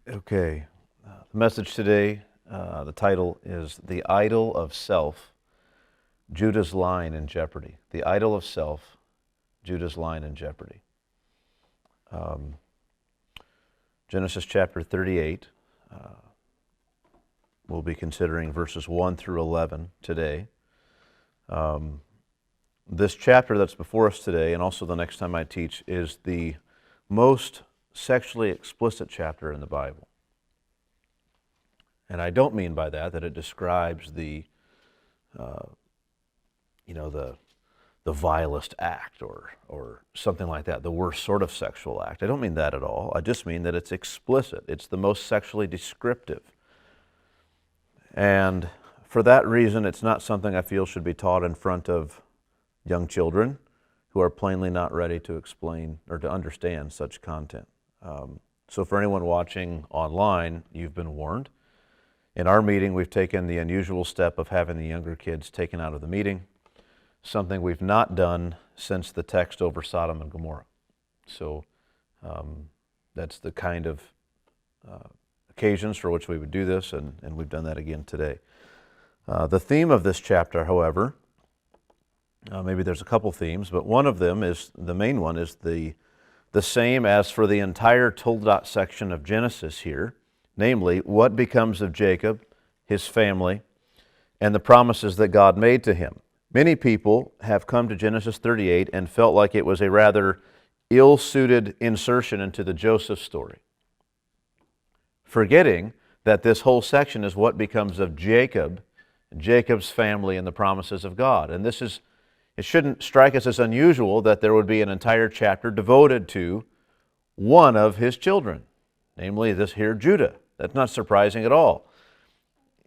Okay, the message today, the title is The Idol of Self, Judah's Line in Jeopardy. The Idol of Self, Judah's Line in Jeopardy. Genesis chapter 38, we'll be considering verses 1 through 11 today. This chapter that's before us today, and also the next time I teach, is the most sexually explicit chapter in the Bible. And I don't mean by that it describes the vilest act or something like that, the worst sort of sexual act. I don't mean that at all. I just mean that it's explicit. It's the most sexually descriptive. And for that reason, it's not something I feel should be taught in front of young children who are plainly not ready to explain or to understand such content. So for anyone watching online, you've been warned. In our meeting, we've taken the unusual step of having the younger kids taken out of the meeting, something we've not done since the text over Sodom and Gomorrah. So that's the kind of occasions for which we would do this, and we've done that again today. The theme of this chapter, however, maybe there's a couple themes, but one of them is, the main one is the same as for the entire Toldot section of Genesis here, namely, what becomes of Jacob, his family, and the promises that God made to him. Many people have come to Genesis 38 and felt like it was a rather ill-suited insertion into the Joseph story, forgetting that this whole section is what becomes of Jacob, Jacob's family, and the promises of God. And it shouldn't strike us as unusual that there would be an entire chapter devoted to one of his children, namely this here Judah. That's not surprising at all.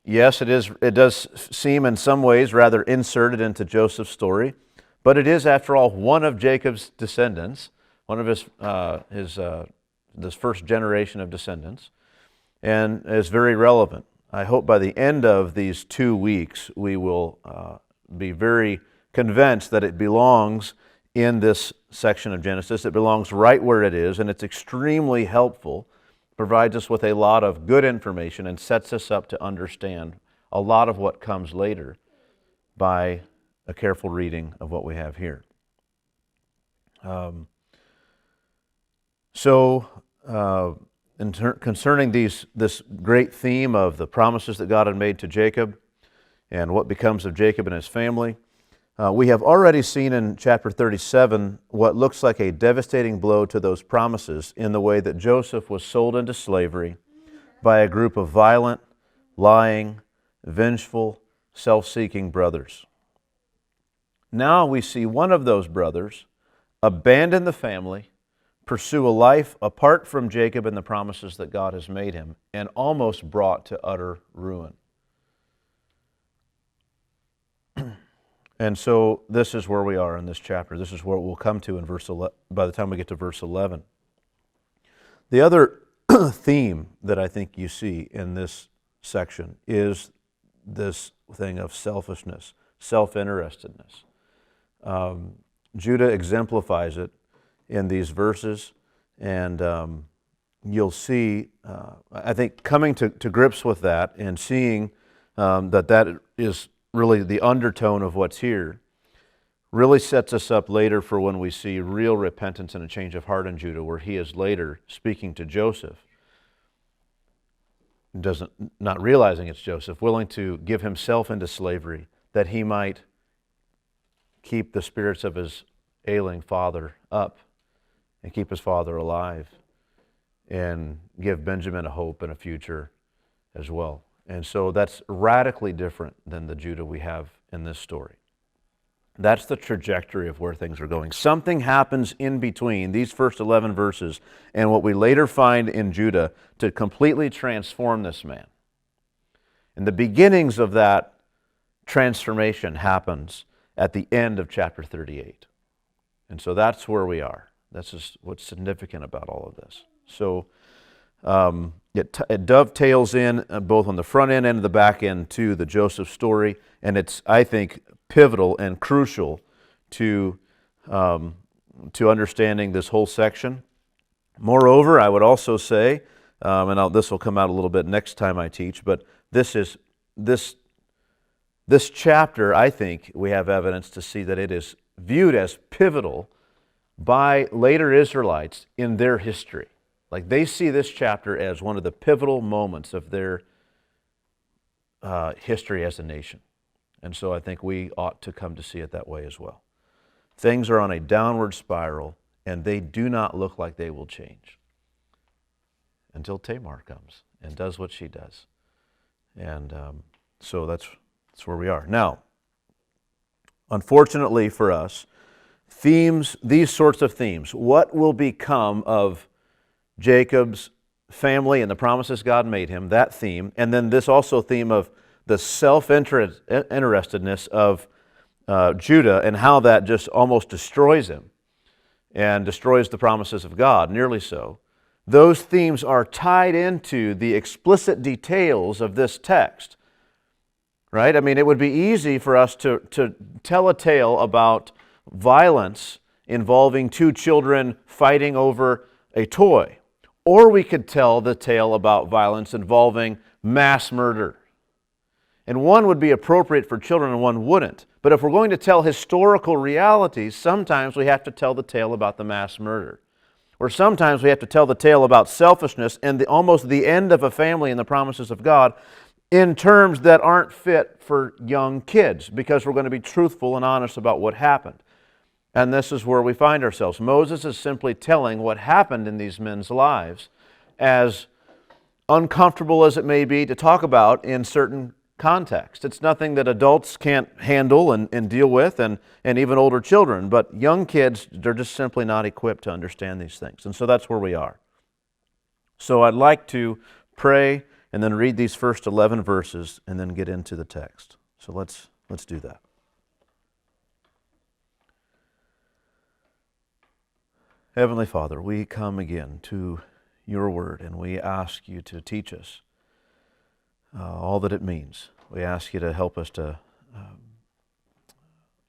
Yes, it does seem in some ways rather inserted into Joseph's story, but it is, after all, one of Jacob's descendants, one of this first generation of descendants, and is very relevant. I hope by the end of these 2 weeks we will be very convinced that it belongs in this section of Genesis. It belongs right where it is, and it's extremely helpful, provides us with a lot of good information, and sets us up to understand a lot of what comes later by a careful reading of what we have here. Concerning this great theme of the promises that God had made to Jacob and what becomes of Jacob and his family, we have already seen in chapter 37 what looks like a devastating blow to those promises in the way that Joseph was sold into slavery by a group of violent, lying, vengeful, self-seeking brothers. Now we see one of those brothers abandon the family, pursue a life apart from Jacob and the promises that God has made him, and almost brought to utter ruin. And so this is where we are in this chapter. This is where we'll come to in by the time we get to verse 11. The other theme that I think you see in this section is this thing of selfishness, self-interestedness. Judah exemplifies it in these verses, and you'll see, I think, coming to grips with that and seeing that is really the undertone of what's here, really sets us up later for when we see real repentance and a change of heart in Judah, where he is later speaking to Joseph, not realizing it's Joseph, willing to give himself into slavery that he might keep the spirits of his ailing father up and keep his father alive and give Benjamin a hope and a future as well. And so that's radically different than the Judah we have in this story. That's the trajectory of where things are going. Something happens in between these first 11 verses and what we later find in Judah to completely transform this man. And the beginnings of that transformation happens at the end of chapter 38. And so that's where we are. That's just what's significant about all of this. So it dovetails in both on the front end and the back end to the Joseph story, and it's, I think, pivotal and crucial to understanding this whole section. Moreover, I would also say This will come out a little bit next time I teach, but this chapter, I think we have evidence to see that it is viewed as pivotal by later Israelites in their history. Like they see this chapter as one of the pivotal moments of their history as a nation. And so I think we ought to come to see it that way as well. Things are on a downward spiral, and they do not look like they will change until Tamar comes and does what she does. And so that's where we are. Now, unfortunately for us, these sorts of themes, what will become of Jacob's family and the promises God made him, that theme, and then this also theme of the self-interestedness of Judah and how that just almost destroys him and destroys the promises of God, nearly so. Those themes are tied into the explicit details of this text, right? I mean, it would be easy for us to tell a tale about violence involving two children fighting over a toy, or we could tell the tale about violence involving mass murder. And one would be appropriate for children and one wouldn't. But if we're going to tell historical realities, sometimes we have to tell the tale about the mass murder. Or sometimes we have to tell the tale about selfishness and almost the end of a family and the promises of God in terms that aren't fit for young kids, because we're going to be truthful and honest about what happened. And this is where we find ourselves. Moses is simply telling what happened in these men's lives, as uncomfortable as it may be to talk about in certain context. It's nothing that adults can't handle and deal with, and even older children. But young kids, they're just simply not equipped to understand these things. And so that's where we are. So I'd like to pray and then read these first 11 verses and then get into the text. So let's do that. Heavenly Father, we come again to your word and we ask you to teach us all that it means. We ask you to help us to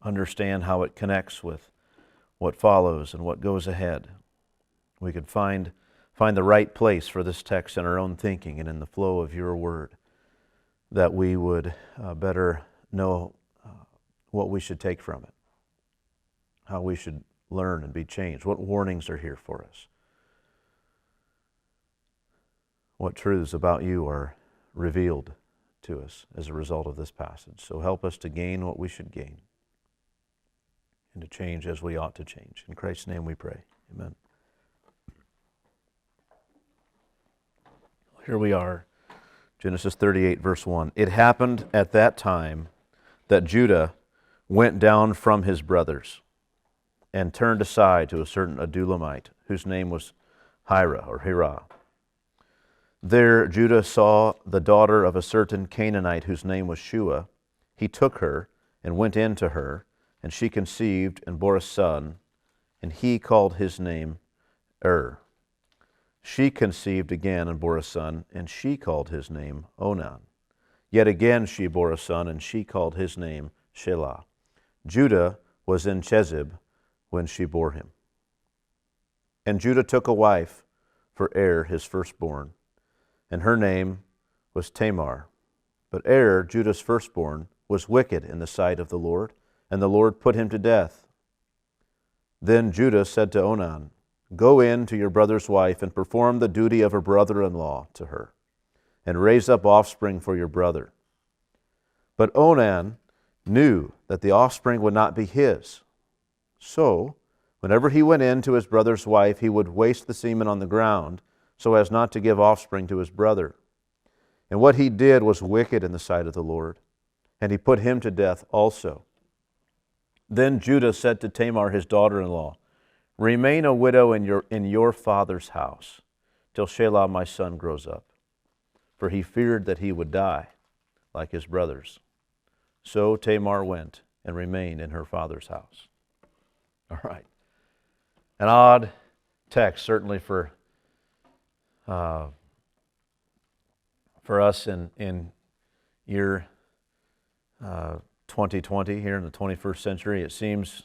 understand how it connects with what follows and what goes ahead. We could find the right place for this text in our own thinking and in the flow of your word, that we would better know what we should take from it, how we should learn and be changed, what warnings are here for us, what truths about you are revealed to us as a result of this passage. So help us to gain what we should gain and to change as we ought to change. In Christ's name we pray. Amen. Here we are, Genesis 38, verse 1. It happened at that time that Judah went down from his brothers and turned aside to a certain Adullamite, whose name was Hirah. There Judah saw the daughter of a certain Canaanite whose name was Shua. He took her and went in to her, and she conceived and bore a son, and he called his name She conceived again and bore a son, and she called his name Onan. Yet again she bore a son, and she called his name Shelah. Judah was in Chezib when she bore him. And Judah took a wife for his firstborn, and her name was Tamar. But Judah's firstborn, was wicked in the sight of the Lord, and the Lord put him to death. Then Judah said to Onan, Go in to your brother's wife and perform the duty of a brother-in-law to her, and raise up offspring for your brother. But Onan knew that the offspring would not be his. So, whenever he went in to his brother's wife, he would waste the semen on the ground, so as not to give offspring to his brother. And what he did was wicked in the sight of the Lord, and he put him to death also. Then Judah said to Tamar his daughter-in-law, Remain a widow in your father's house, till Shelah my son grows up. For he feared that he would die, like his brothers. So Tamar went and remained in her father's house. All right. An odd text, certainly for us in year 2020, here in the 21st century. It seems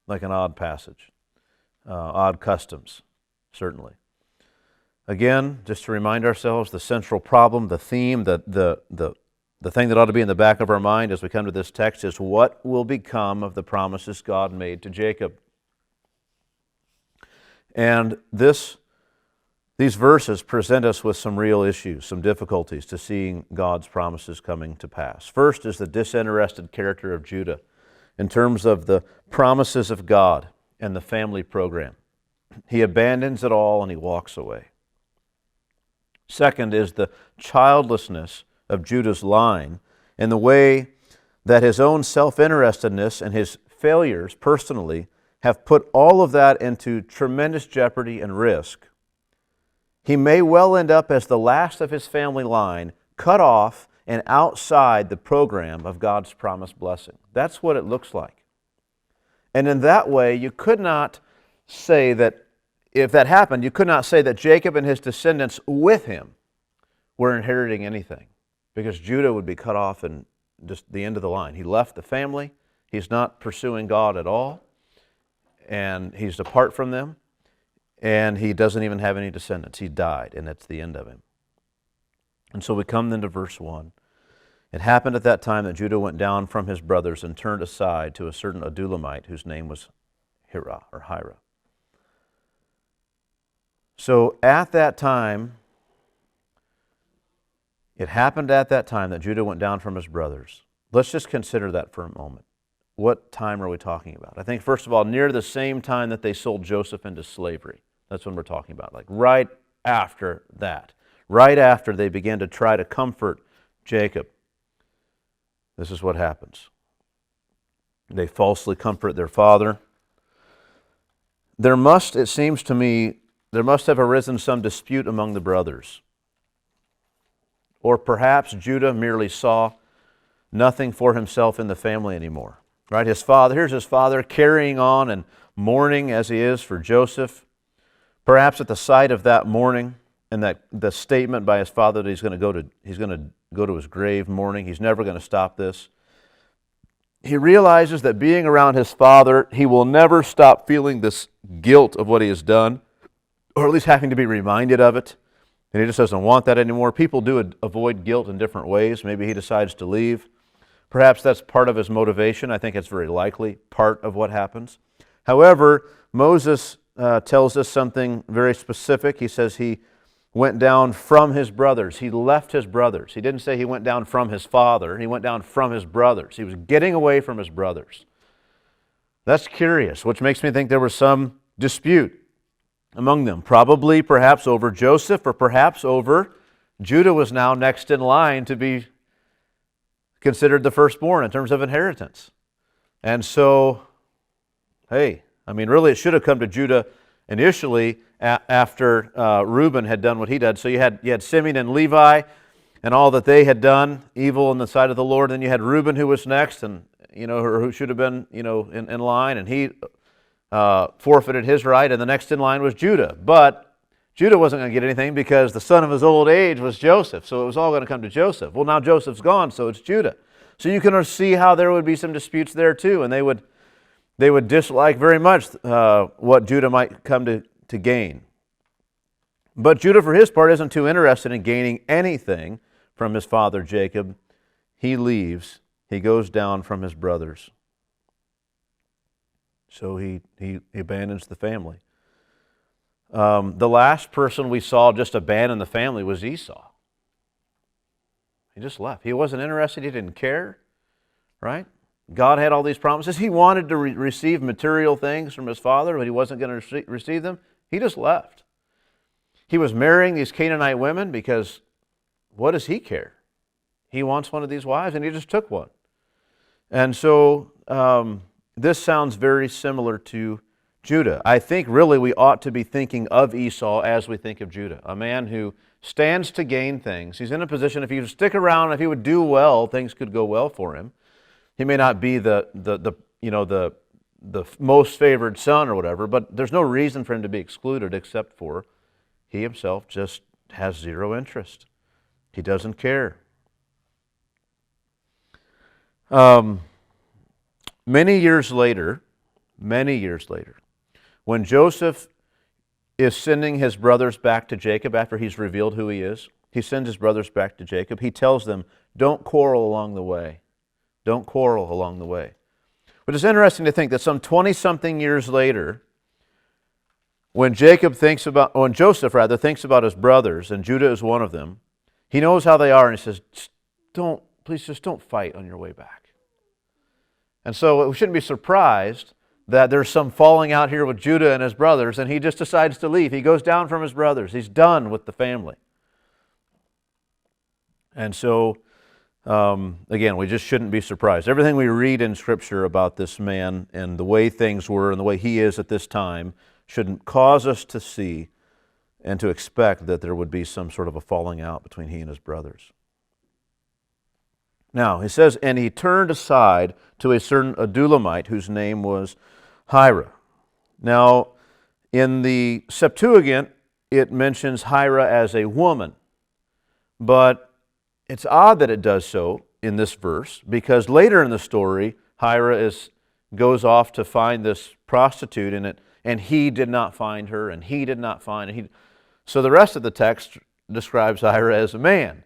like an odd passage, odd customs, certainly. Again, just to remind ourselves, the central problem, the theme, the thing that ought to be in the back of our mind as we come to this text is what will become of the promises God made to Jacob. And these verses present us with some real issues, some difficulties to seeing God's promises coming to pass. First is the disinterested character of Judah in terms of the promises of God and the family program. He abandons it all and he walks away. Second is the childlessness of Judah's line in the way that his own self-interestedness and his failures personally have put all of that into tremendous jeopardy and risk. He may well end up as the last of his family line, cut off and outside the program of God's promised blessing. That's what it looks like. And in that way, you could not say that, if that happened, you could not say that Jacob and his descendants with him were inheriting anything, because Judah would be cut off in just the end of the line. He left the family. He's not pursuing God at all, and he's apart from them, and he doesn't even have any descendants. He died, and that's the end of him. And so we come then to verse 1. It happened at that time that Judah went down from his brothers and turned aside to a certain Adullamite whose name was Hira. So at that time, it happened at that time that Judah went down from his brothers. Let's just consider that for a moment. What time are we talking about? I think, first of all, near the same time that they sold Joseph into slavery. That's when we're talking about, like right after that. Right after they began to try to comfort Jacob. This is what happens. They falsely comfort their father. It seems to me, there must have arisen some dispute among the brothers. Or perhaps Judah merely saw nothing for himself in the family anymore. Right? Here's his father carrying on and mourning as he is for Joseph. Perhaps at the sight of that mourning and that the statement by his father that he's going to go to his grave mourning, he's never going to stop this. He realizes that being around his father, he will never stop feeling this guilt of what he has done, or at least having to be reminded of it. And he just doesn't want that anymore. People do avoid guilt in different ways. Maybe he decides to leave. Perhaps that's part of his motivation. I think it's very likely part of what happens. However, Moses tells us something very specific. He says he went down from his brothers. He left his brothers. He didn't say he went down from his father. He went down from his brothers. He was getting away from his brothers. That's curious, which makes me think there was some dispute among them. Probably, perhaps over Joseph, or perhaps over Judah was now next in line to be considered the firstborn in terms of inheritance. And so, really it should have come to Judah initially after Reuben had done what he did. So you had Simeon and Levi and all that they had done, evil in the sight of the Lord. Then you had Reuben who was next, and who should have been in line, and he forfeited his right, and the next in line was Judah. But Judah wasn't going to get anything because the son of his old age was Joseph, so it was all going to come to Joseph. Well, now Joseph's gone, so it's Judah. So you can see how there would be some disputes there too, and they would dislike very much what Judah might come to gain. But Judah, for his part, isn't too interested in gaining anything from his father Jacob. He leaves. He goes down from his brothers. So he abandons the family. The last person we saw just abandon the family was Esau. He just left. He wasn't interested. He didn't care, right? God had all these promises. He wanted to receive material things from his father, but he wasn't going to receive them. He just left. He was marrying these Canaanite women because what does he care? He wants one of these wives, and he just took one. And so this sounds very similar to Judah. I think really we ought to be thinking of Esau as we think of Judah, a man who stands to gain things. He's in a position, if he would stick around, if he would do well, things could go well for him. He may not be the most favored son or whatever, but there's no reason for him to be excluded except for he himself just has zero interest. He doesn't care. Many years later, when Joseph is sending his brothers back to Jacob after he's revealed who he is. He sends his brothers back to Jacob. He tells them, don't quarrel along the way. Don't quarrel along the way. But it's interesting to think that some 20-something years later, when Joseph thinks about his brothers, and Judah is one of them, he knows how they are, and he says, please just don't fight on your way back. And so we shouldn't be surprised that there's some falling out here with Judah and his brothers, and he just decides to leave. He goes down from his brothers. He's done with the family. And so, again, we just shouldn't be surprised. Everything we read in Scripture about this man and the way things were and the way he is at this time shouldn't cause us to see and to expect that there would be some sort of a falling out between he and his brothers. Now, he says, and he turned aside to a certain Adulamite whose name was Hira. Now, in the Septuagint, it mentions Hira as a woman, but it's odd that it does so in this verse, because later in the story, Hira goes off to find this prostitute in it, and he did not find her, and he did not find her. So the rest of the text describes Hira as a man.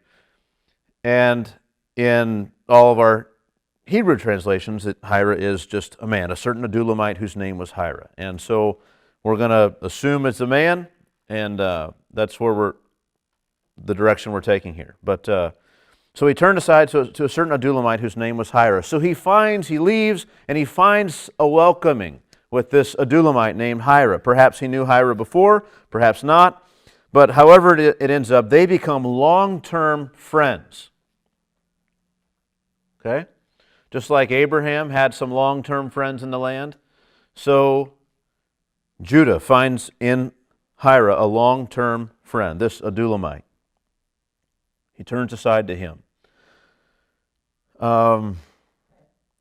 And in all of our Hebrew translations, Hira is just a man, a certain Adulamite whose name was Hira. And so we're going to assume it's a man, and that's where the direction we're taking here. But so he turned aside to a certain Adulamite whose name was Hira. So he leaves, and he finds a welcoming with this Adulamite named Hira. Perhaps he knew Hira before, perhaps not. But however it ends up, they become long-term friends. Okay? Just like Abraham had some long-term friends in the land, so Judah finds in Hira a long-term friend, this Adulamite. He turns aside to him.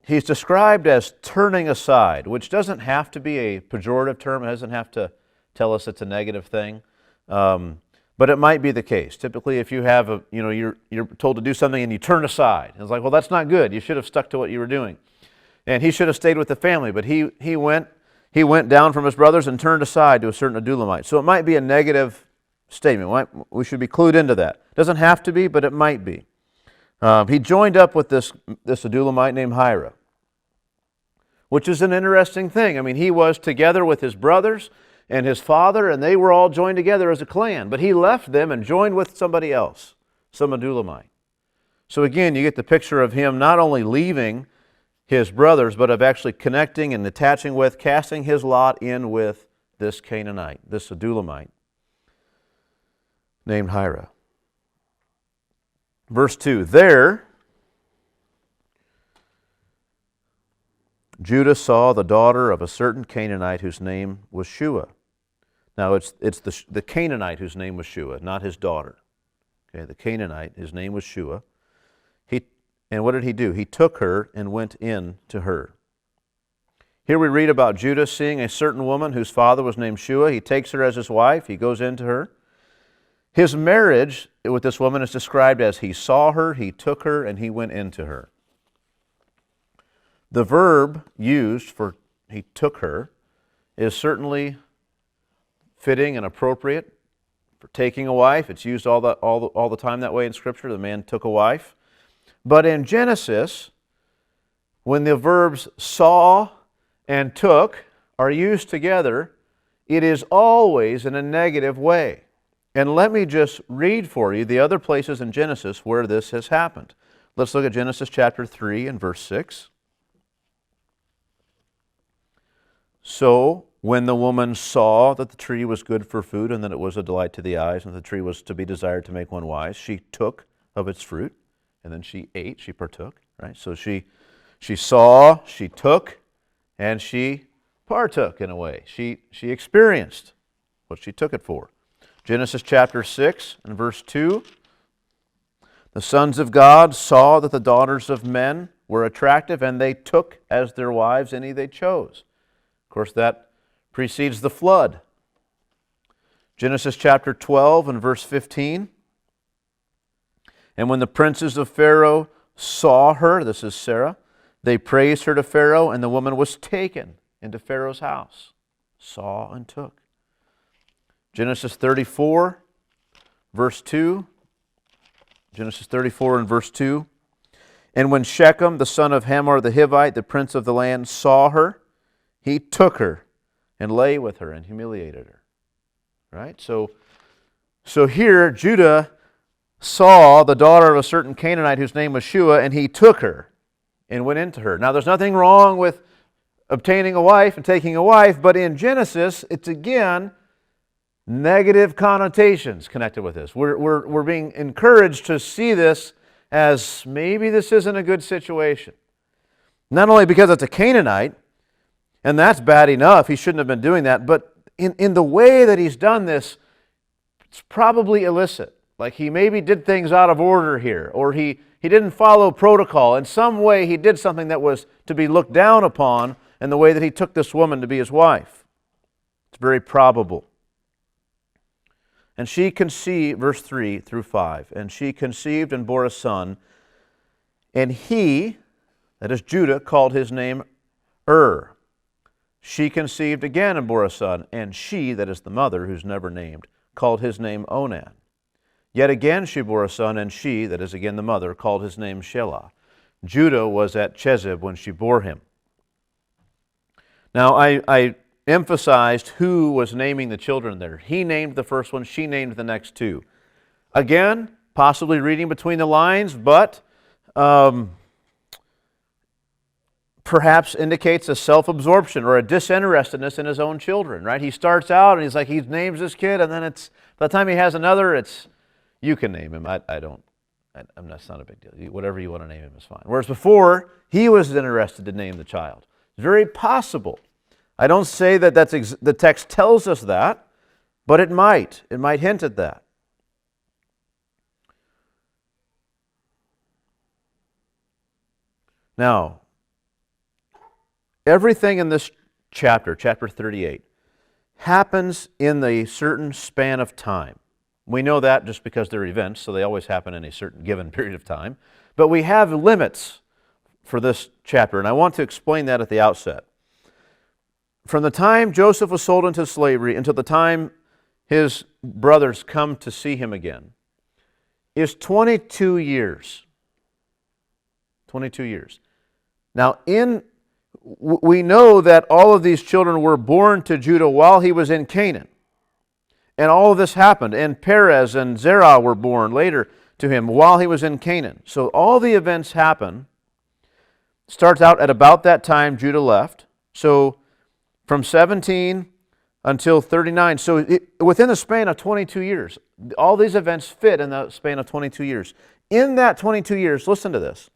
He's described as turning aside, which doesn't have to be a pejorative term. It doesn't have to tell us it's a negative thing. But it might be the case. Typically, if you have you're told to do something and you turn aside, it's like, well, that's not good. You should have stuck to what you were doing, and he should have stayed with the family. But he went down from his brothers and turned aside to a certain Adulamite. So it might be a negative statement. We should be clued into that. It doesn't have to be, but it might be. He joined up with this Adulamite named Hira, which is an interesting thing. I mean, he was together with his brothers and his father, and they were all joined together as a clan. But he left them and joined with somebody else, some Adulamite. So again, you get the picture of him not only leaving his brothers, but of actually connecting and attaching with, casting his lot in with this Canaanite, this Adulamite, named Hira. Verse 2, there Judah saw the daughter of a certain Canaanite whose name was Shua. Now, it's the Canaanite whose name was Shua, not his daughter. Okay, the Canaanite, his name was Shua. And what did he do? He took her and went in to her. Here we read about Judah seeing a certain woman whose father was named Shua. He takes her as his wife. He goes into her. His marriage with this woman is described as he saw her, he took her, and he went into her. The verb used for he took her is certainly fitting and appropriate for taking a wife. It's used all the time that way in Scripture. The man took a wife. But in Genesis, when the verbs saw and took are used together, it is always in a negative way. And let me just read for you the other places in Genesis where this has happened. Let's look at Genesis chapter 3 and verse 6. So, when the woman saw that the tree was good for food and that it was a delight to the eyes and the tree was to be desired to make one wise, she took of its fruit and then she ate, she partook, right? So she saw, she took, and she partook in a way. She experienced what she took it for. Genesis chapter 6 and verse 2. The sons of God saw that the daughters of men were attractive, and they took as their wives any they chose. Of course, that precedes the flood. Genesis chapter 12 and verse 15. And when the princes of Pharaoh saw her, this is Sarah, they praised her to Pharaoh, and the woman was taken into Pharaoh's house. Saw and took. Genesis 34, verse 2. Genesis 34 and verse 2. And when Shechem, the son of Hamor the Hivite, the prince of the land, saw her, he took her and lay with her and humiliated her. Right? So here Judah saw the daughter of a certain Canaanite whose name was Shua, and he took her and went into her. Now, there's nothing wrong with obtaining a wife and taking a wife, but in Genesis, it's again negative connotations connected with this. We're being encouraged to see this as maybe this isn't a good situation. Not only because it's a Canaanite, and that's bad enough, he shouldn't have been doing that, but in the way that he's done this, it's probably illicit. Like he maybe did things out of order here, or he didn't follow protocol. In some way, he did something that was to be looked down upon in the way that he took this woman to be his wife. It's very probable. And she conceived, verse 3 through 5, and she conceived and bore a son, and he, that is Judah, called his name She conceived again and bore a son, and she, that is the mother, who's never named, called his name Onan. Yet again she bore a son, and she, that is again the mother, called his name Shelah. Judah was at Chezib when she bore him. Now, I emphasized who was naming the children there. He named the first one, she named the next two. Again, possibly reading between the lines, but perhaps indicates a self-absorption or a disinterestedness in his own children, right? He starts out and he's like, he names this kid, and then by the time he has another, you can name him. That's not a big deal. Whatever you want to name him is fine. Whereas before, he was interested to name the child. It's very possible. I don't say that the text tells us that, but it might. It might hint at that. Now, everything in this chapter 38, happens in a certain span of time. We know that just because they're events, so they always happen in a certain given period of time. But we have limits for this chapter, and I want to explain that at the outset. From the time Joseph was sold into slavery until the time his brothers come to see him again is 22 years. 22 years. Now, we know that all of these children were born to Judah while he was in Canaan. And all of this happened. And Perez and Zerah were born later to him while he was in Canaan. So all the events happen. Starts out at about that time Judah left. So from 17 until 39. So within the span of 22 years. All these events fit in the span of 22 years. In that 22 years, listen to this.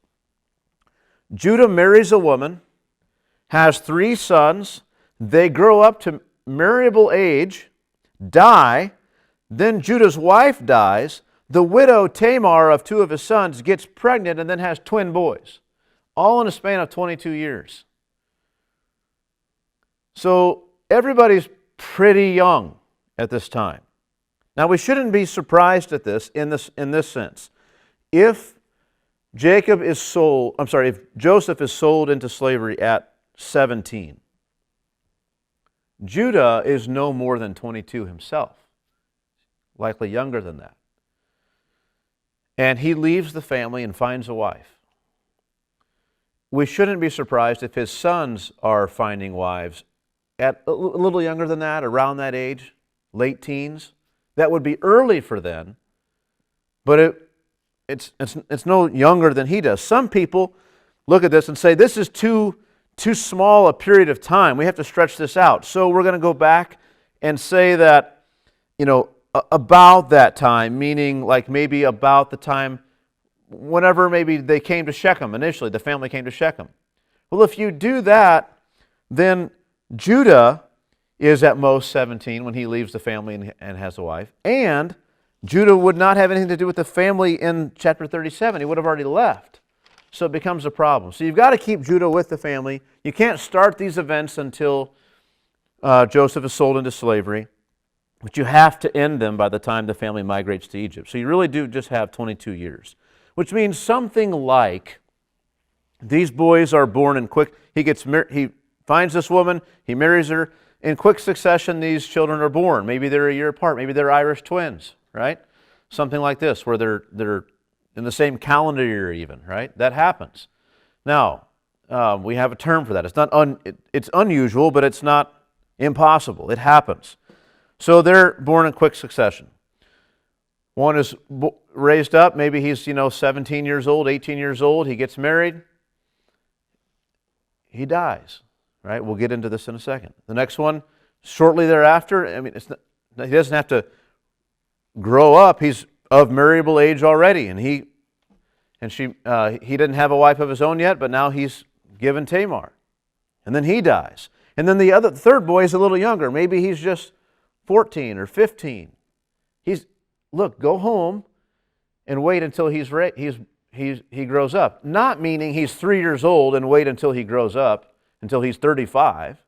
Judah marries a woman, has 3 sons. They grow up to marriable age, die. Then Judah's wife dies. The widow Tamar of 2 of his sons gets pregnant and then has twin boys. All in a span of 22 years. So everybody's pretty young at this time. Now we shouldn't be surprised at this in this sense. If Joseph is sold into slavery at 17, Judah is no more than 22 himself, likely younger than that. And he leaves the family and finds a wife. We shouldn't be surprised if his sons are finding wives at a little younger than that, around that age, late teens. That would be early for them, but it's no younger than he does. Some people look at this and say, this is too small a period of time. We have to stretch this out. So we're going to go back and say that, about that time, meaning like maybe about the time whenever maybe they came to Shechem initially, the family came to Shechem. Well, if you do that, then Judah is at most 17 when he leaves the family and has a wife. And Judah would not have anything to do with the family in chapter 37. He would have already left. So it becomes a problem. So you've got to keep Judah with the family. You can't start these events until Joseph is sold into slavery. But you have to end them by the time the family migrates to Egypt. So you really do just have 22 years. Which means something like these boys are born in quick. He finds this woman, he marries her. in quick succession, these children are born. Maybe they're a year apart. Maybe they're Irish twins, right? Something like this, where they're in the same calendar year even, right? That happens. Now, we have a term for that. It's unusual, but it's not impossible. It happens. So they're born in quick succession. One is raised up. Maybe he's 17 years old, 18 years old. He gets married. He dies. Right? We'll get into this in a second. The next one, shortly thereafter. I mean, he doesn't have to grow up. He's of marriageable age already, and he didn't have a wife of his own yet, but now he's given Tamar, and then he dies. And then the third boy is a little younger. Maybe he's just 14 or 15. Go home and wait until he grows up. Not meaning he's 3 years old and wait until he grows up, until he's 35,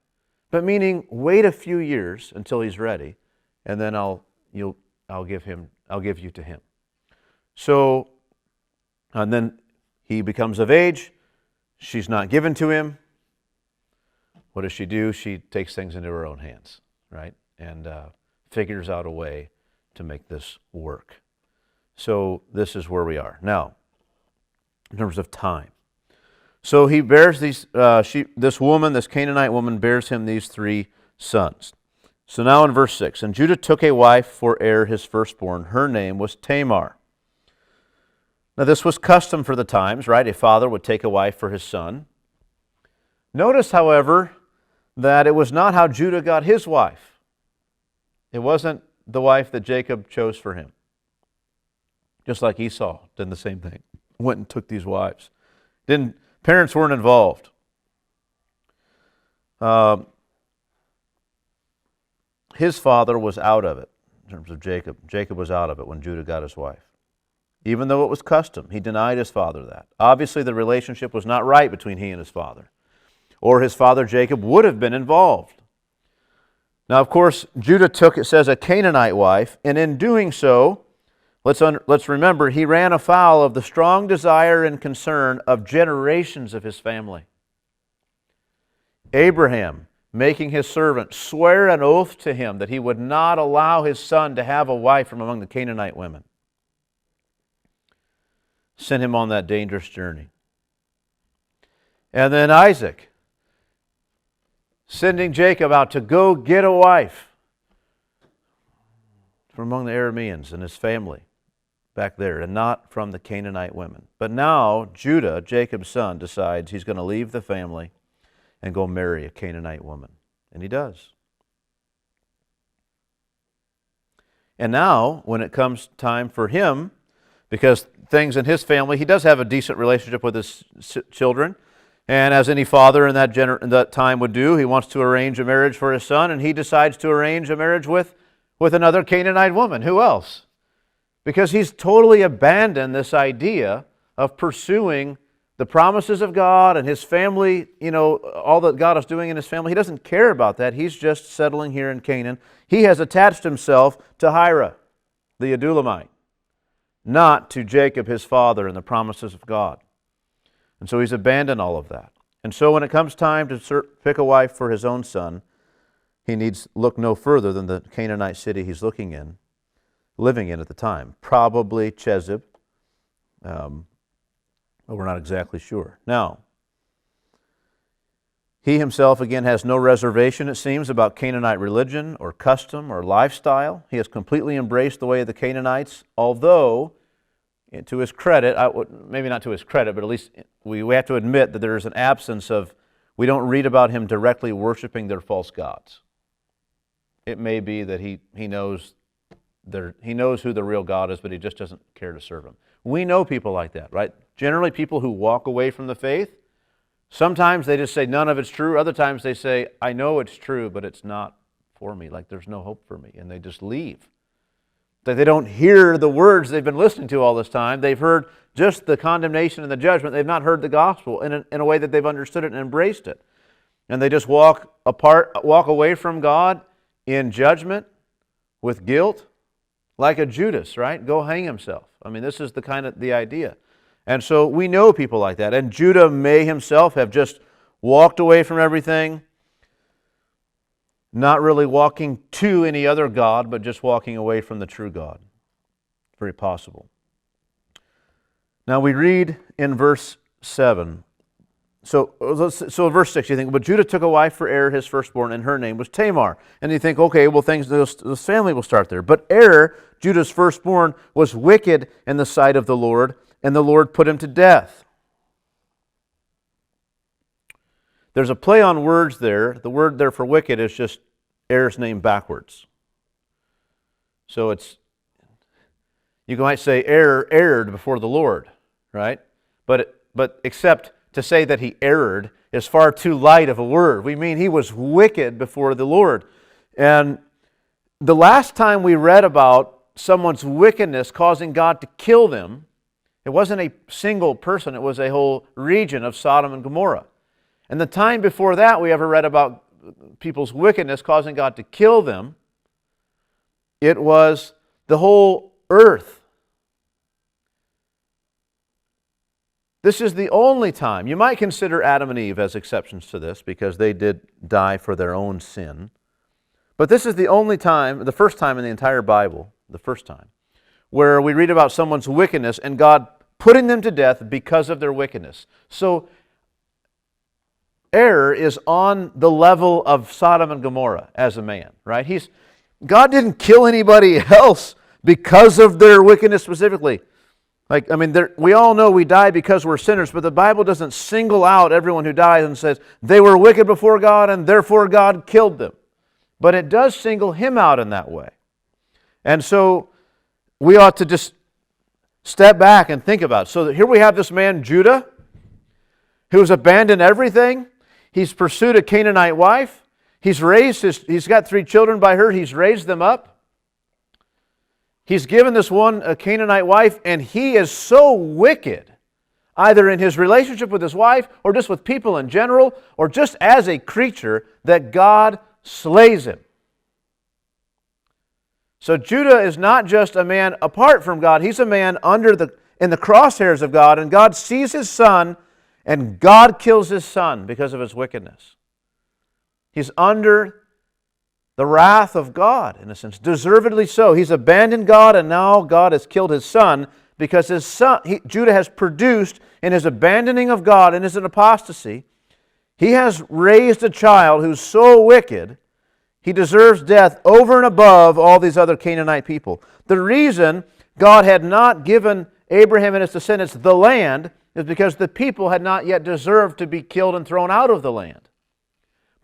but meaning wait a few years until he's ready, and then I'll give you to him. So, and then he becomes of age. She's not given to him. What does she do? She takes things into her own hands, right? And figures out a way to make this work. So this is where we are. Now, in terms of time. So he bears this woman, this Canaanite woman, bears him these 3 sons. So now in verse 6, and Judah took a wife for Er, his firstborn. Her name was Tamar. Now this was custom for the times, right? A father would take a wife for his son. Notice, however, that it was not how Judah got his wife. It wasn't the wife that Jacob chose for him. Just like Esau did the same thing. Went and took these wives. Parents weren't involved. His father was out of it in terms of Jacob. Jacob was out of it when Judah got his wife. Even though it was custom, he denied his father that. Obviously, the relationship was not right between he and his father. Or his father Jacob would have been involved. Now, of course, Judah took, it says, a Canaanite wife, and in doing so, let's remember, he ran afoul of the strong desire and concern of generations of his family. Abraham, making his servant swear an oath to him that he would not allow his son to have a wife from among the Canaanite women, sent him on that dangerous journey. And then Isaac, sending Jacob out to go get a wife from among the Arameans and his family back there, and not from the Canaanite women. But now Judah, Jacob's son, decides he's going to leave the family and go marry a Canaanite woman. And he does. And now, when it comes time for him, because things in his family, he does have a decent relationship with his children, and as any father in that time would do, he wants to arrange a marriage for his son, and he decides to arrange a marriage with another Canaanite woman. Who else? Because he's totally abandoned this idea of pursuing the promises of God and his family, all that God is doing in his family. He doesn't care about that. He's just settling here in Canaan. He has attached himself to Hira, the Adullamite, not to Jacob, his father, and the promises of God. And so he's abandoned all of that. And so when it comes time to pick a wife for his own son, he needs look no further than the Canaanite city he's living in at the time. Probably Chezib, but we're not exactly sure. Now, he himself, again, has no reservation, it seems, about Canaanite religion or custom or lifestyle. He has completely embraced the way of the Canaanites, although, to his credit, maybe not to his credit, but at least we have to admit that there is an absence of, we don't read about him directly worshiping their false gods. It may be that he knows who the real God is, but he just doesn't care to serve him. We know people like that, right? Generally, people who walk away from the faith, sometimes they just say none of it's true. Other times they say, I know it's true, but it's not for me. Like there's no hope for me. And they just leave. They don't hear the words they've been listening to all this time. They've heard just the condemnation and the judgment. They've not heard the gospel in a way that they've understood it and embraced it. And they just walk away from God in judgment, with guilt, like a Judas, right? Go hang himself. I mean, this is the idea. And so we know people like that. And Judah may himself have just walked away from everything. not really walking to any other God, but just walking away from the true God. Very possible. Now we read in verse 7. So verse 6, you think, but Judah took a wife for Er, his firstborn, and her name was Tamar. And you think, okay, well, this family will start there. But Er, Judah's firstborn, was wicked in the sight of the Lord, and the Lord put him to death. There's a play on words there. The word there for wicked is just Er's name backwards. So you might say Er erred before the Lord, right? But except to say that he erred is far too light of a word. We mean he was wicked before the Lord. And the last time we read about someone's wickedness causing God to kill them, it wasn't a single person, it was a whole region of Sodom and Gomorrah. And the time before that we ever read about people's wickedness causing God to kill them, it was the whole earth. This is the only time. You might consider Adam and Eve as exceptions to this because they did die for their own sin. But this is the only time, the first time in the entire Bible, the first time, where we read about someone's wickedness and God putting them to death because of their wickedness. So, Er is on the level of Sodom and Gomorrah as a man, right? God didn't kill anybody else because of their wickedness specifically. We all know we die because we're sinners, but the Bible doesn't single out everyone who dies and says they were wicked before God and therefore God killed them. But it does single him out in that way. And so we ought to just step back and think about it. So here we have this man, Judah, who's abandoned everything. He's pursued a Canaanite wife. He's got 3 children by her. He's raised them up. He's given this one a Canaanite wife, and he is so wicked, either in his relationship with his wife, or just with people in general, or just as a creature, that God slays him. So Judah is not just a man apart from God. He's a man in the crosshairs of God, and God sees his son, and God kills his son because of his wickedness. He's under the wrath of God, in a sense, deservedly so. He's abandoned God, and now God has killed his son because his son, Judah has produced, in his abandoning of God and his apostasy, he has raised a child who's so wicked, he deserves death over and above all these other Canaanite people. The reason God had not given Abraham and his descendants the land is because the people had not yet deserved to be killed and thrown out of the land.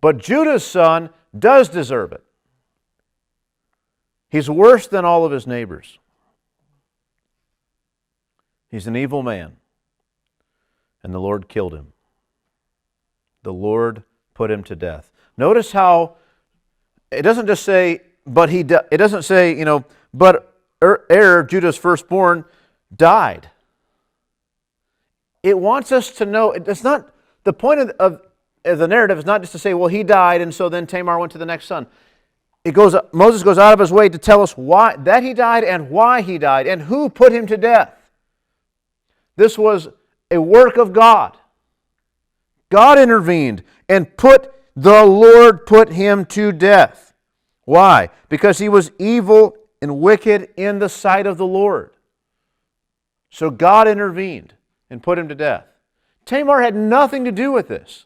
But Judah's son does deserve it. He's worse than all of his neighbors. He's an evil man. And the Lord killed him. The Lord put him to death. Notice how it doesn't just say, it doesn't say, but Er, Judah's firstborn, died. It wants us to know, it's not, the point of the narrative is not just to say, well, he died, and so then Tamar went to the next son. Moses goes out of his way to tell us why that he died and why he died and who put him to death. This was a work of God. God intervened and the Lord put him to death. Why? Because he was evil and wicked in the sight of the Lord. So God intervened and put him to death. Tamar had nothing to do with this.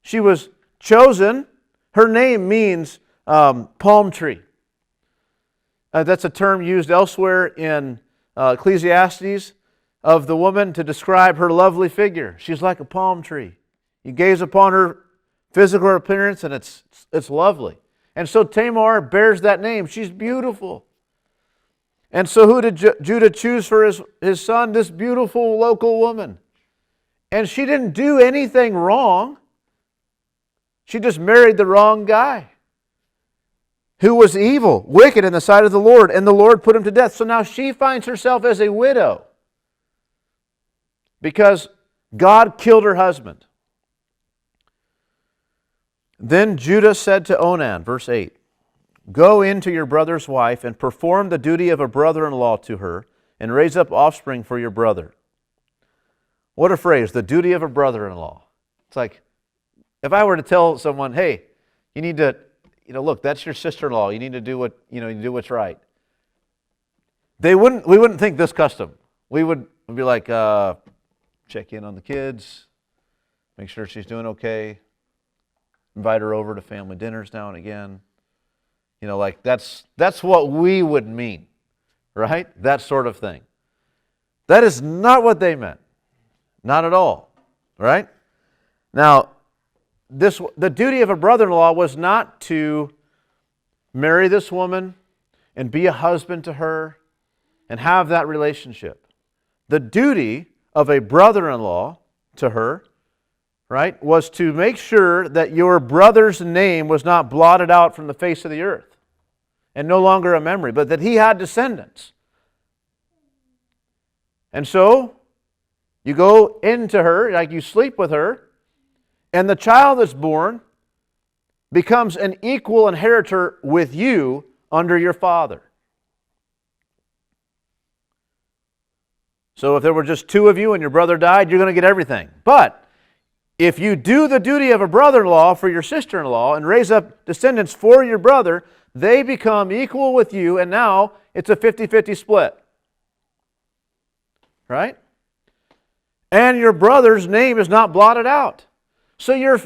She was chosen. Her name means palm tree. That's a term used elsewhere in Ecclesiastes of the woman to describe her lovely figure. She's like a palm tree. You gaze upon her physical appearance and it's lovely. And so Tamar bears that name. She's beautiful. And so who did Judah choose for his son? This beautiful local woman. And she didn't do anything wrong. She just married the wrong guy who was evil, wicked in the sight of the Lord, and the Lord put him to death. So now she finds herself as a widow because God killed her husband. Then Judah said to Onan, verse 8, "Go into your brother's wife and perform the duty of a brother-in-law to her and raise up offspring for your brother." What a phrase, the duty of a brother-in-law. It's like, if I were to tell someone, hey, you need to look, that's your sister-in-law. You need to do what's right. We wouldn't think this custom. We would be like, check in on the kids, make sure she's doing okay, invite her over to family dinners now and again. That's what we would mean, right? That sort of thing. That is not what they meant. Not at all, right? Now, the duty of a brother-in-law was not to marry this woman and be a husband to her and have that relationship. The duty of a brother-in-law to her, right, was to make sure that your brother's name was not blotted out from the face of the earth and no longer a memory, but that he had descendants. And so, you go into her, like you sleep with her, and the child that's born becomes an equal inheritor with you under your father. So if there were just two of you and your brother died, you're going to get everything. But if you do the duty of a brother-in-law for your sister-in-law and raise up descendants for your brother, they become equal with you, and now it's a 50-50 split. Right? And your brother's name is not blotted out. So your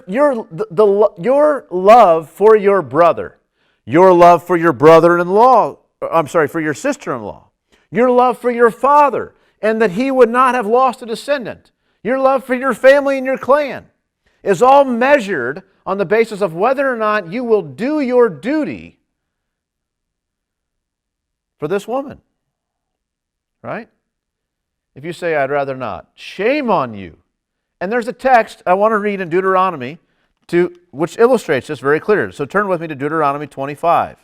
love for your brother, your love for your brother-in-law, for your sister-in-law, your love for your father, and that he would not have lost a descendant, your love for your family and your clan, is all measured on the basis of whether or not you will do your duty for this woman. Right? If you say, I'd rather not, shame on you. And there's a text I want to read in Deuteronomy which illustrates this very clearly. So turn with me to Deuteronomy 25.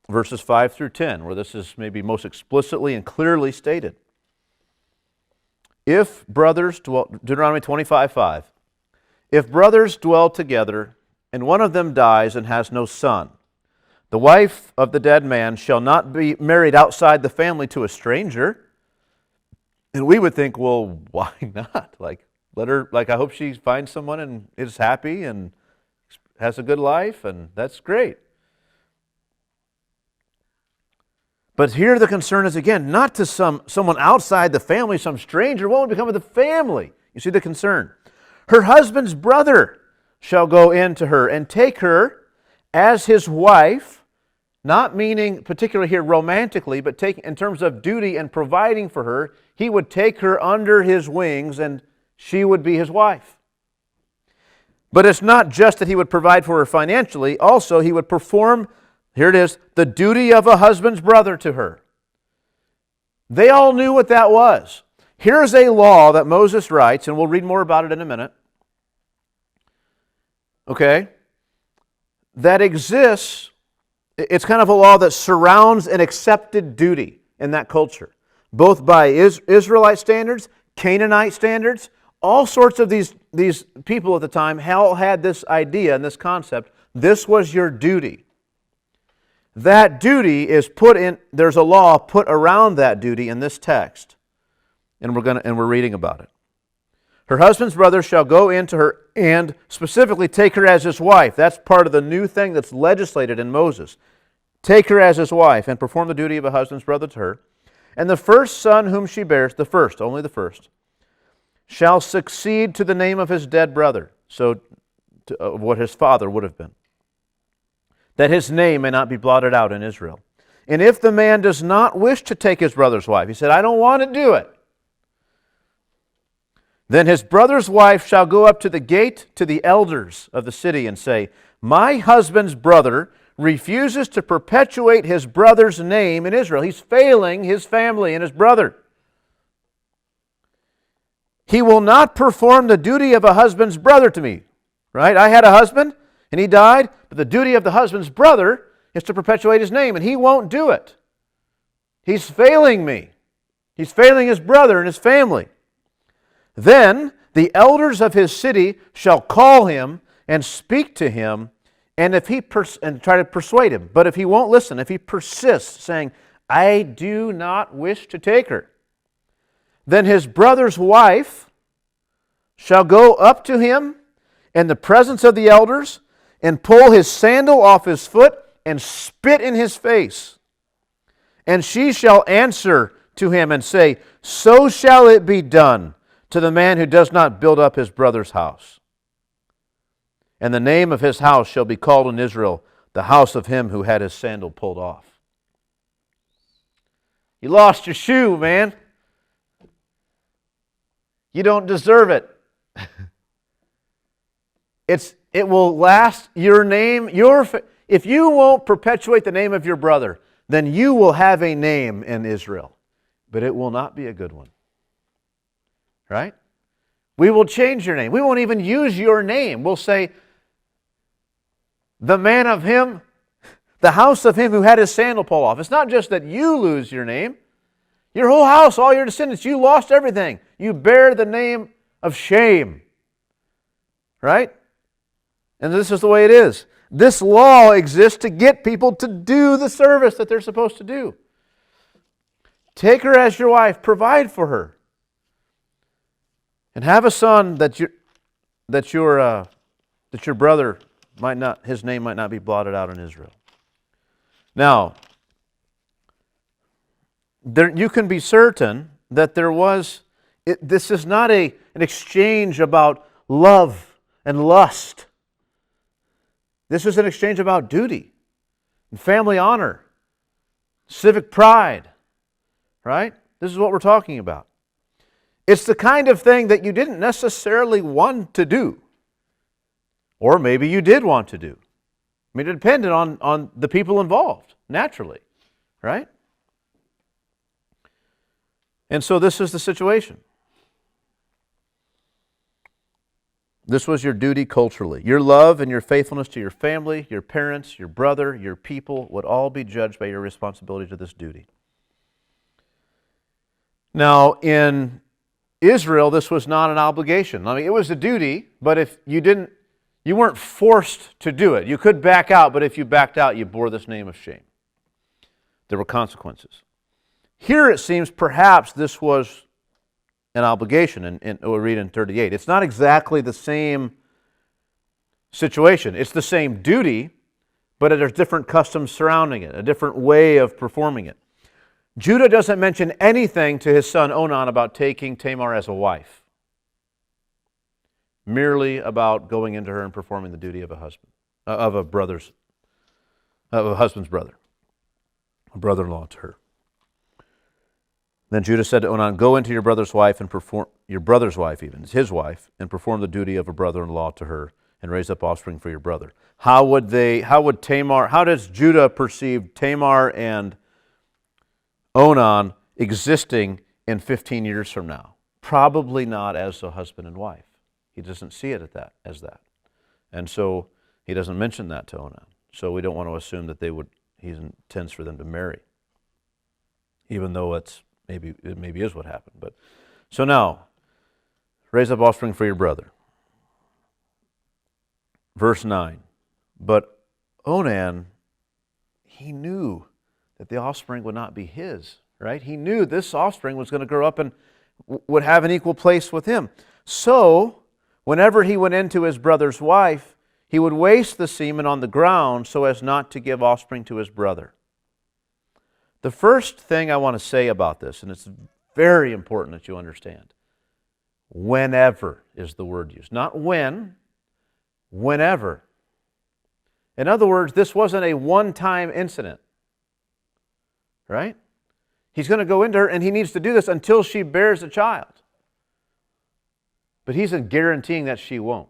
Verses 5 through 10, where this is maybe most explicitly and clearly stated. If brothers dwell, Deuteronomy 25:5, if brothers dwell together, and one of them dies and has no son, the wife of the dead man shall not be married outside the family to a stranger. And we would think, well, why not? Let her, I hope she finds someone and is happy and has a good life, and that's great. But here the concern is, again, not to someone outside the family, some stranger. What would become of the family? You see the concern. Her husband's brother shall go in to her and take her as his wife, not meaning particularly here romantically, but taking in terms of duty and providing for her. He would take her under his wings and she would be his wife. But it's not just that he would provide for her financially. Also, he would perform, here it is, the duty of a husband's brother to her. They all knew what that was. Here's a law that Moses writes, and we'll read more about it in a minute. Okay? That exists. It's kind of a law that surrounds an accepted duty in that culture, both by Israelite standards, Canaanite standards. All sorts of these people at the time all had this idea and this concept. This was your duty. That duty is put in, there's a law put around that duty in this text. And we're reading about it. Her husband's brother shall go into her and specifically take her as his wife. That's part of the new thing that's legislated in Moses. Take her as his wife and perform the duty of a husband's brother to her. And the first son whom she bears, the first, only the first, shall succeed to the name of his dead brother. So what his father would have been. That his name may not be blotted out in Israel. And if the man does not wish to take his brother's wife, he said, I don't want to do it. Then his brother's wife shall go up to the gate to the elders of the city and say, my husband's brother refuses to perpetuate his brother's name in Israel. He's failing his family and his brother. He will not perform the duty of a husband's brother to me. Right? I had a husband and he died, but the duty of the husband's brother is to perpetuate his name, and he won't do it. He's failing me. He's failing his brother and his family. Then the elders of his city shall call him and speak to him, and if he and try to persuade him. But if he won't listen, if he persists, saying, I do not wish to take her, then his brother's wife shall go up to him in the presence of the elders and pull his sandal off his foot and spit in his face. And she shall answer to him and say, so shall it be done to the man who does not build up his brother's house. And the name of his house shall be called in Israel, the house of him who had his sandal pulled off. You lost your shoe, man. You don't deserve it. It will last. Your name, if you won't perpetuate the name of your brother, then you will have a name in Israel, but it will not be a good one. Right? We will change your name. We won't even use your name. We'll say, the man of him, the house of him who had his sandal pulled off. It's not just that you lose your name. Your whole house, all your descendants, you lost everything. You bear the name of shame. Right? And this is the way it is. This law exists to get people to do the service that they're supposed to do. Take her as your wife, provide for her, and have a son that your brother might not, his name might not be blotted out in Israel. Now, you can be certain that this is not an exchange about love and lust. This is an exchange about duty and family honor, civic pride, right? This is what we're talking about. It's the kind of thing that you didn't necessarily want to do, or maybe you did want to do. I mean, it depended on the people involved, naturally, right? And so this is the situation. This was your duty culturally. Your love and your faithfulness to your family, your parents, your brother, your people would all be judged by your responsibility to this duty. Now, in Israel, this was not an obligation. I mean, it was a duty, but if you weren't forced to do it. You could back out, but if you backed out, you bore this name of shame. There were consequences. Here it seems perhaps this was an obligation, and we'll read in 38. It's not exactly the same situation. It's the same duty, but there's different customs surrounding it, a different way of performing it. Judah doesn't mention anything to his son Onan about taking Tamar as a wife, merely about going into her and performing the duty of a husband, of a husband's brother, a brother-in-law to her. Then Judah said to Onan, go into your brother's wife and perform, your brother's wife even, it's his wife, and perform the duty of a brother-in-law to her and raise up offspring for your brother. How does Judah perceive Tamar and Onan existing in 15 years from now? Probably not as a husband and wife. He doesn't see it as that. And so he doesn't mention that to Onan. So we don't want to assume that he intends for them to marry, even though it maybe is what happened. But so now, raise up offspring for your brother. Verse 9. But Onan, he knew that the offspring would not be his, right? He knew this offspring was going to grow up and would have an equal place with him. So, whenever he went into his brother's wife, he would waste the semen on the ground so as not to give offspring to his brother. The first thing I want to say about this, and it's very important that you understand, whenever is the word used. Not when, whenever. In other words, this wasn't a one-time incident, right? He's going to go into her and he needs to do this until she bears a child. But he's guaranteeing that she won't.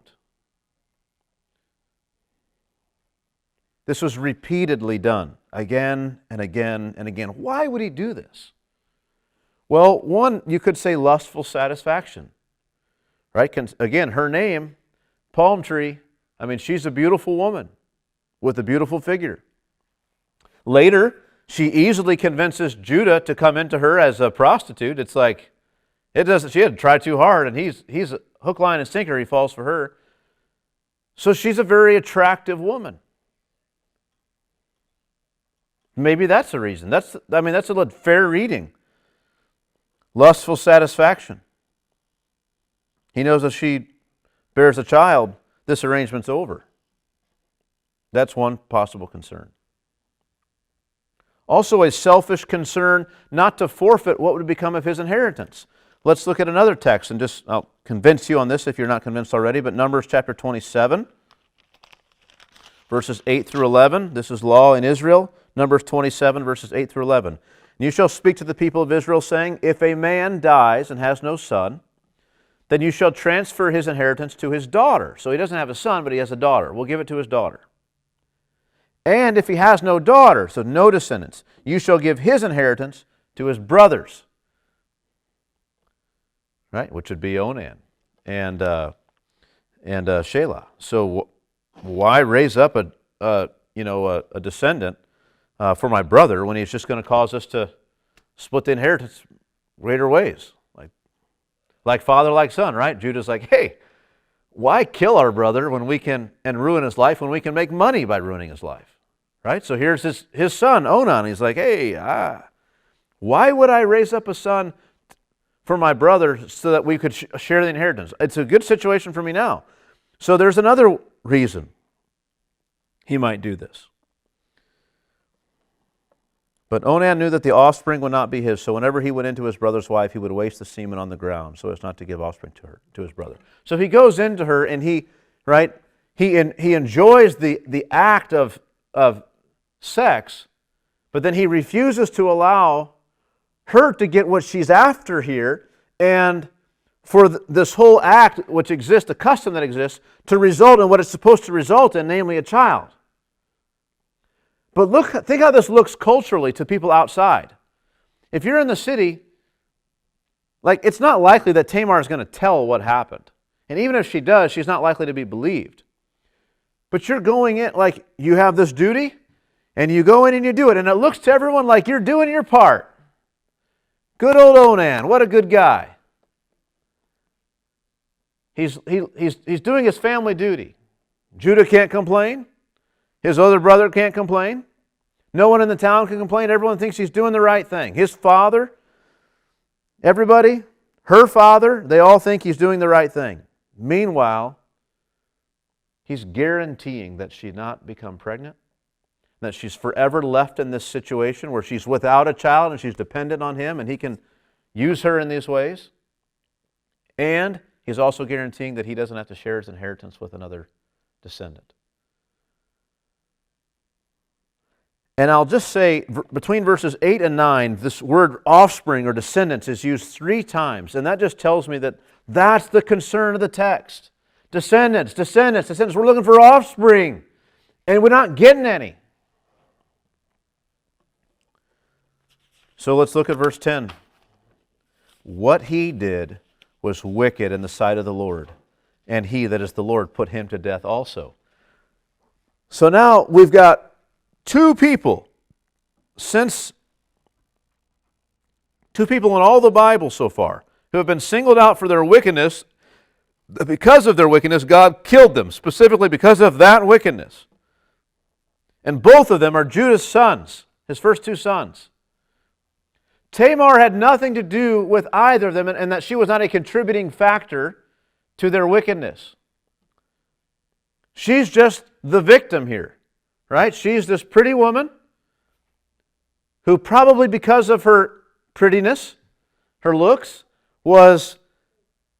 This was repeatedly done, again and again and again. Why would he do this? Well, one, you could say lustful satisfaction, right? Again, her name, palm tree, I mean, she's a beautiful woman with a beautiful figure. Later, she easily convinces Judah to come into her as a prostitute. It's like, she had to try too hard, and he's a hook, line, and sinker. He falls for her. So she's a very attractive woman. Maybe that's the reason. That's a fair reading. Lustful satisfaction. He knows if she bears a child, this arrangement's over. That's one possible concern. Also a selfish concern not to forfeit what would become of his inheritance. Let's look at another text, and I'll convince you on this if you're not convinced already, but Numbers chapter 27, verses 8 through 11. This is law in Israel. Numbers 27, verses 8 through 11. And you shall speak to the people of Israel, saying, if a man dies and has no son, then you shall transfer his inheritance to his daughter. So he doesn't have a son, but he has a daughter. We'll give it to his daughter. And if he has no daughter, so no descendants, you shall give his inheritance to his brothers, right? Which would be Onan and Shelah. So why raise up a descendant for my brother when he's just going to cause us to split the inheritance greater ways, like father, like son, right? Judah's like, hey, why kill our brother when we can, and ruin his life when we can make money by ruining his life, right? So here's his son, Onan. He's like, hey, why would I raise up a son for my brother so that we could share the inheritance? It's a good situation for me now. So there's another reason he might do this. But Onan knew that the offspring would not be his, so whenever he went into his brother's wife, he would waste the semen on the ground, so as not to give offspring to his brother. So he goes into her, and he enjoys the act of sex, but then he refuses to allow her to get what she's after here, and for this whole act which exists, the custom that exists, to result in what it's supposed to result in, namely a child. But think how this looks culturally to people outside. If you're in the city, it's not likely that Tamar is going to tell what happened. And even if she does, she's not likely to be believed. But you're going in, you have this duty, and you go in and you do it. And it looks to everyone like you're doing your part. Good old Onan, what a good guy. He's doing his family duty. Judah can't complain. His other brother can't complain. No one in the town can complain. Everyone thinks he's doing the right thing. His father, everybody, her father, they all think he's doing the right thing. Meanwhile, he's guaranteeing that she not become pregnant, that she's forever left in this situation where she's without a child and she's dependent on him and he can use her in these ways. And he's also guaranteeing that he doesn't have to share his inheritance with another descendant. And I'll just say, between verses 8 and 9, this word offspring or descendants is used 3 times. And that just tells me that that's the concern of the text. Descendants, descendants, descendants. We're looking for offspring. And we're not getting any. So let's look at verse 10. What he did was wicked in the sight of the Lord. And he, that is the Lord, put him to death also. So now we've got 2 people in all the Bible so far who have been singled out for their wickedness. Because of their wickedness, God killed them, specifically because of that wickedness. And both of them are Judah's sons, his first 2 sons. Tamar had nothing to do with either of them, and that she was not a contributing factor to their wickedness. She's just the victim here. Right? She's this pretty woman who probably because of her prettiness, her looks, was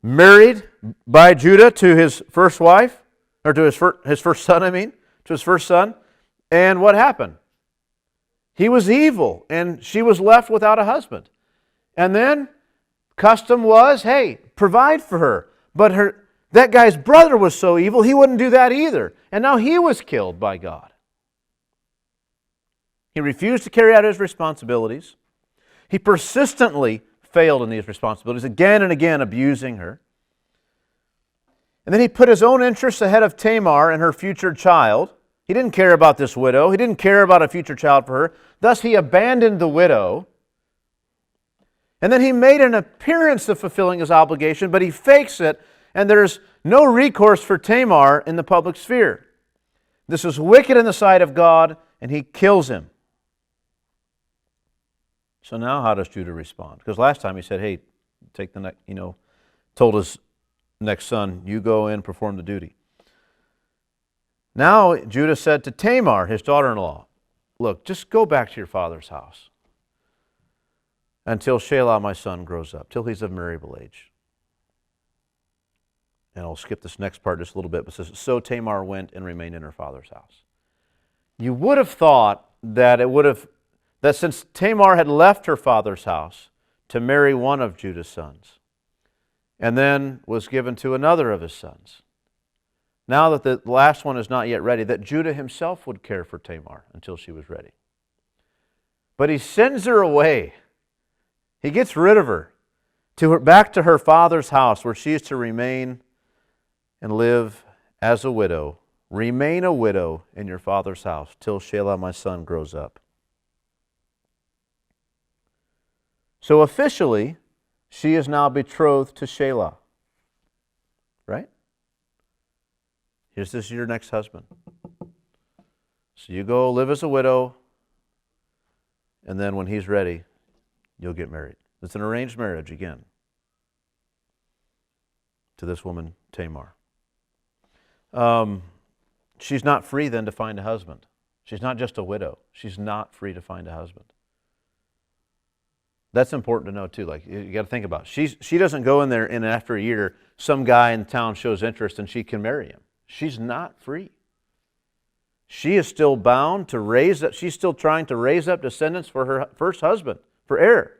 married by Judah to his first wife, or to his first son, to his first son. And what happened? He was evil, and she was left without a husband. And then custom was, hey, provide for her. But that guy's brother was so evil, he wouldn't do that either. And now he was killed by God. He refused to carry out his responsibilities. He persistently failed in these responsibilities, again and again abusing her. And then he put his own interests ahead of Tamar and her future child. He didn't care about this widow. He didn't care about a future child for her. Thus he abandoned the widow. And then he made an appearance of fulfilling his obligation, but he fakes it, and there's no recourse for Tamar in the public sphere. This is wicked in the sight of God, and he kills him. So now how does Judah respond? Because last time he said, hey, take the neck, told his next son, you go in, perform the duty. Now Judah said to Tamar, his daughter-in-law, look, just go back to your father's house until Shelah, my son, grows up, till he's of marriageable age. And I'll skip this next part just a little bit, but it says, so Tamar went and remained in her father's house. You would have thought that that since Tamar had left her father's house to marry one of Judah's sons, and then was given to another of his sons, now that the last one is not yet ready, that Judah himself would care for Tamar until she was ready. But he sends her away. He gets rid of her, back to her father's house, where she is to remain and live as a widow. Remain a widow in your father's house till Shelah, my son, grows up. So officially, she is now betrothed to Shelah. Right? This is your next husband. So you go live as a widow, and then when he's ready, you'll get married. It's an arranged marriage again to this woman, Tamar. She's not free then to find a husband. She's not just a widow. She's not free to find a husband. That's important to know too. Like, you got to think about it. She doesn't go in there and after a year, some guy in town shows interest and she can marry him. She's not free. She is still bound to raise up. She's still trying to raise up descendants for her first husband, for heir,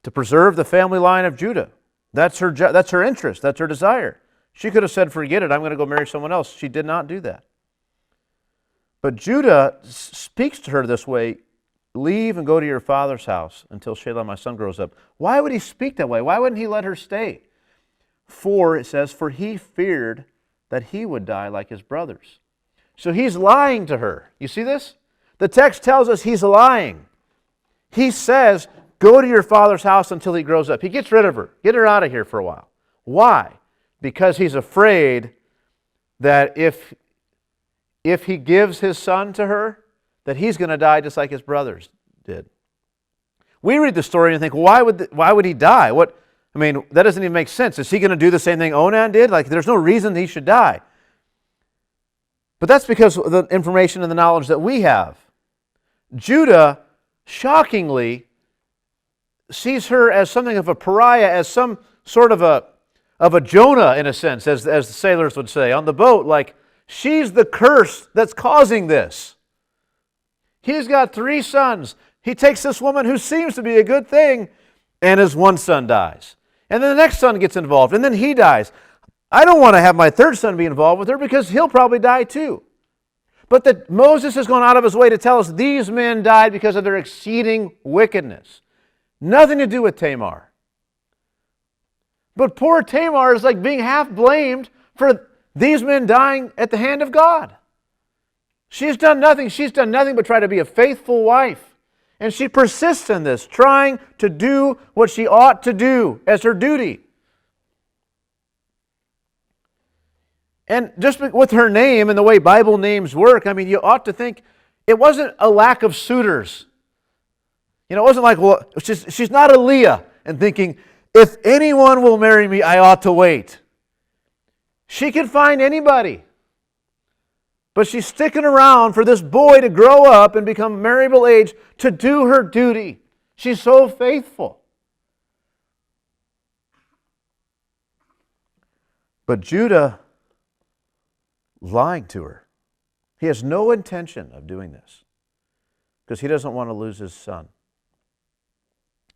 to preserve the family line of Judah. That's her interest. That's her desire. She could have said, forget it, I'm going to go marry someone else. She did not do that. But Judah speaks to her this way, leave and go to your father's house until Shelah, my son, grows up. Why would he speak that way? Why wouldn't he let her stay? For, it says, for he feared that he would die like his brothers. So he's lying to her. You see this? The text tells us he's lying. He says, go to your father's house until he grows up. He gets rid of her. Get her out of here for a while. Why? Because he's afraid that if he gives his son to her, that he's going to die just like his brothers did. We read the story and think, why would he die? That doesn't even make sense. Is he going to do the same thing Onan did? Like, there's no reason he should die. But that's because of the information and the knowledge that we have. Judah, shockingly, sees her as something of a pariah, as some sort of a Jonah, in a sense, as the sailors would say, on the boat. Like, she's the curse that's causing this. He's got 3 sons. He takes this woman who seems to be a good thing, and his one son dies. And then the next son gets involved, and then he dies. I don't want to have my 3rd son be involved with her because he'll probably die too. But that Moses has gone out of his way to tell us these men died because of their exceeding wickedness. Nothing to do with Tamar. But poor Tamar is like being half blamed for these men dying at the hand of God. She's done nothing. She's done nothing but try to be a faithful wife. And she persists in this, trying to do what she ought to do as her duty. And just with her name and the way Bible names work, you ought to think it wasn't a lack of suitors. It wasn't like, well, she's not a Leah and thinking, if anyone will marry me, I ought to wait. She could find anybody. But she's sticking around for this boy to grow up and become marriageable age to do her duty. She's so faithful. But Judah lying to her. He has no intention of doing this because he doesn't want to lose his son.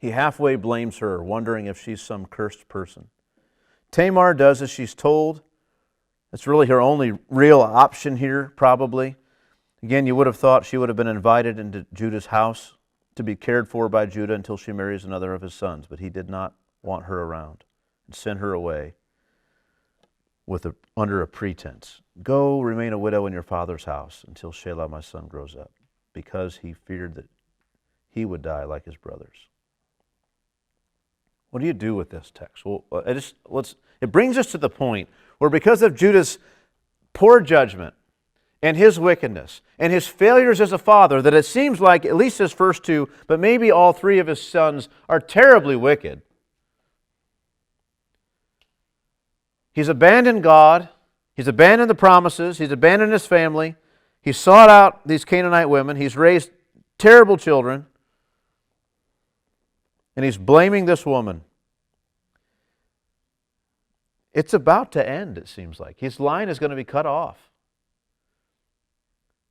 He halfway blames her, wondering if she's some cursed person. Tamar does as she's told. It's really her only real option here, probably. Again, you would have thought she would have been invited into Judah's house to be cared for by Judah until she marries another of his sons, but he did not want her around and sent her away under a pretense. Go remain a widow in your father's house until Shelah, my son, grows up, because he feared that he would die like his brothers. What do you do with this text? Well, it brings us to the point where, because of Judah's poor judgment and his wickedness and his failures as a father, that it seems like at least his first 2, but maybe all 3 of his sons are terribly wicked. He's abandoned God. He's abandoned the promises. He's abandoned his family. He sought out these Canaanite women. He's raised terrible children. And he's blaming this woman. It's about to end, it seems like. His line is going to be cut off.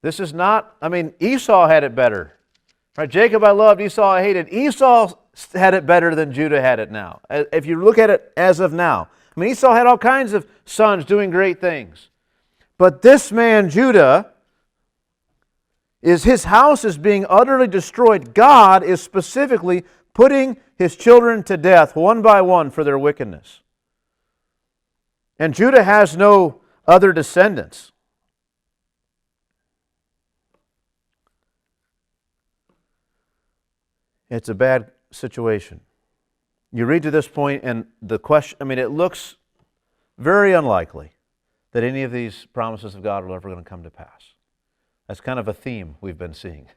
This is not, Esau had it better. Right? Jacob I loved, Esau I hated. Esau had it better than Judah had it now. If you look at it as of now. Esau had all kinds of sons doing great things. But this man, Judah, his house is being utterly destroyed. God is specifically putting his children to death one by one for their wickedness. And Judah has no other descendants. It's a bad situation. You read to this point and the question, it looks very unlikely that any of these promises of God are ever going to come to pass. That's kind of a theme we've been seeing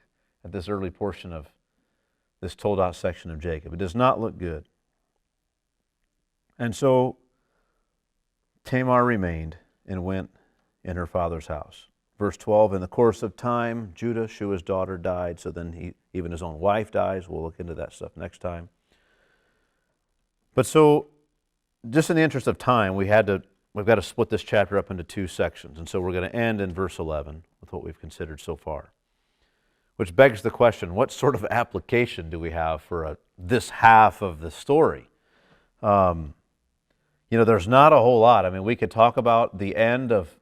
at this early portion of this told out section of Jacob. It does not look good. And so Tamar remained and went in her father's house. Verse 12, in the course of time, Judah, Shua's daughter, died. So then even his own wife dies. We'll look into that stuff next time. But so, just in the interest of time, we've got to split this chapter up into two sections. And so we're going to end in verse 11 with what we've considered so far. Which begs the question, what sort of application do we have for this half of the story? There's not a whole lot. We could talk about the end of,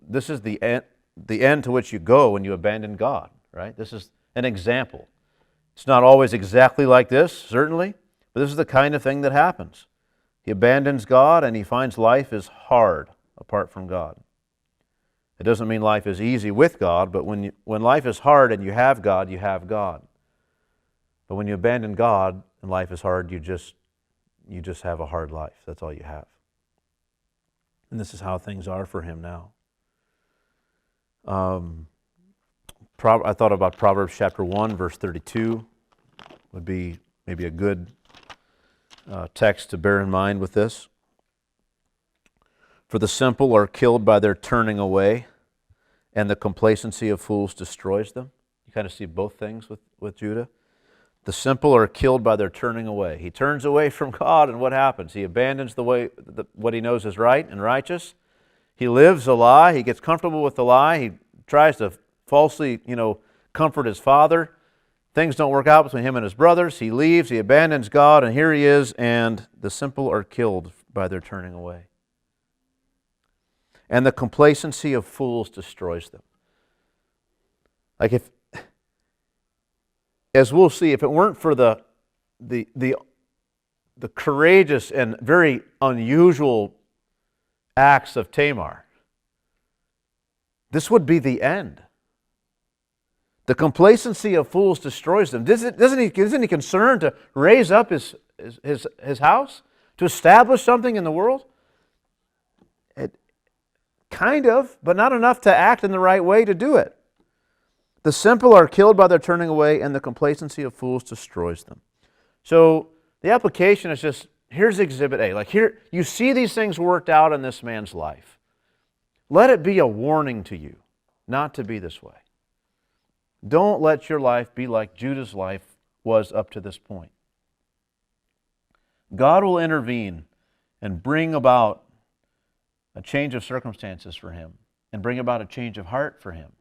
this is the end to which you go when you abandon God, right? This is an example. It's not always exactly like this, certainly, but this is the kind of thing that happens. He abandons God and he finds life is hard apart from God. It doesn't mean life is easy with God, but when life is hard and you have God, you have God. But when you abandon God and life is hard, you just have a hard life. That's all you have. And this is how things are for him now. I thought about Proverbs chapter 1, verse 32 would be maybe a good text to bear in mind with this. For the simple are killed by their turning away, and the complacency of fools destroys them. You kind of see both things with Judah. The simple are killed by their turning away. He turns away from God, and what happens? He abandons what he knows is right and righteous. He lives a lie. He gets comfortable with the lie. He tries to falsely, comfort his father. Things don't work out between him and his brothers. He leaves. He abandons God, and here he is, and the simple are killed by their turning away. And the complacency of fools destroys them. As we'll see, if it weren't for the courageous and very unusual acts of Tamar, this would be the end. The complacency of fools destroys them. Isn't he concerned to raise up his house, to establish something in the world? Kind of, but not enough to act in the right way to do it. The simple are killed by their turning away, and the complacency of fools destroys them. So the application is just, here's Exhibit A. Here, you see these things worked out in this man's life. Let it be a warning to you not to be this way. Don't let your life be like Judah's life was up to this point. God will intervene and bring about a change of circumstances for him and bring about a change of heart for him.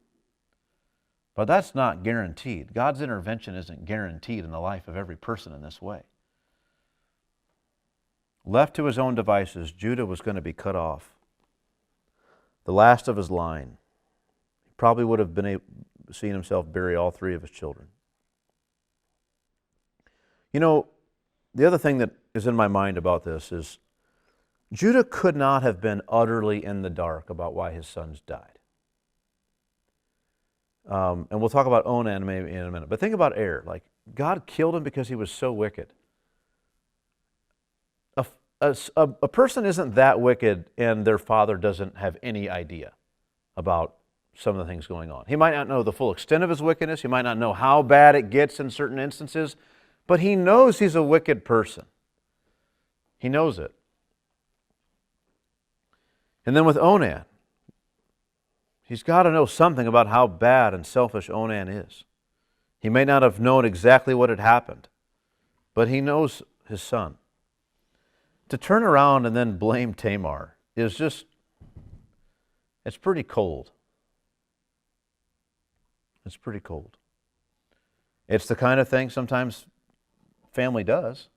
But that's not guaranteed. God's intervention isn't guaranteed in the life of every person in this way. Left to his own devices, Judah was going to be cut off. The last of his line. He probably would have seen himself bury all three of his children. The other thing that is in my mind about this is Judah could not have been utterly in the dark about why his sons died. And we'll talk about Onan maybe in a minute. But think about Er. God killed him because he was so wicked. A person isn't that wicked and their father doesn't have any idea about some of the things going on. He might not know the full extent of his wickedness. He might not know how bad it gets in certain instances. But he knows he's a wicked person. He knows it. And then with Onan, he's got to know something about how bad and selfish Onan is. He may not have known exactly what had happened, but he knows his son. To turn around and then blame Tamar is just, it's pretty cold. It's pretty cold. It's the kind of thing sometimes family does,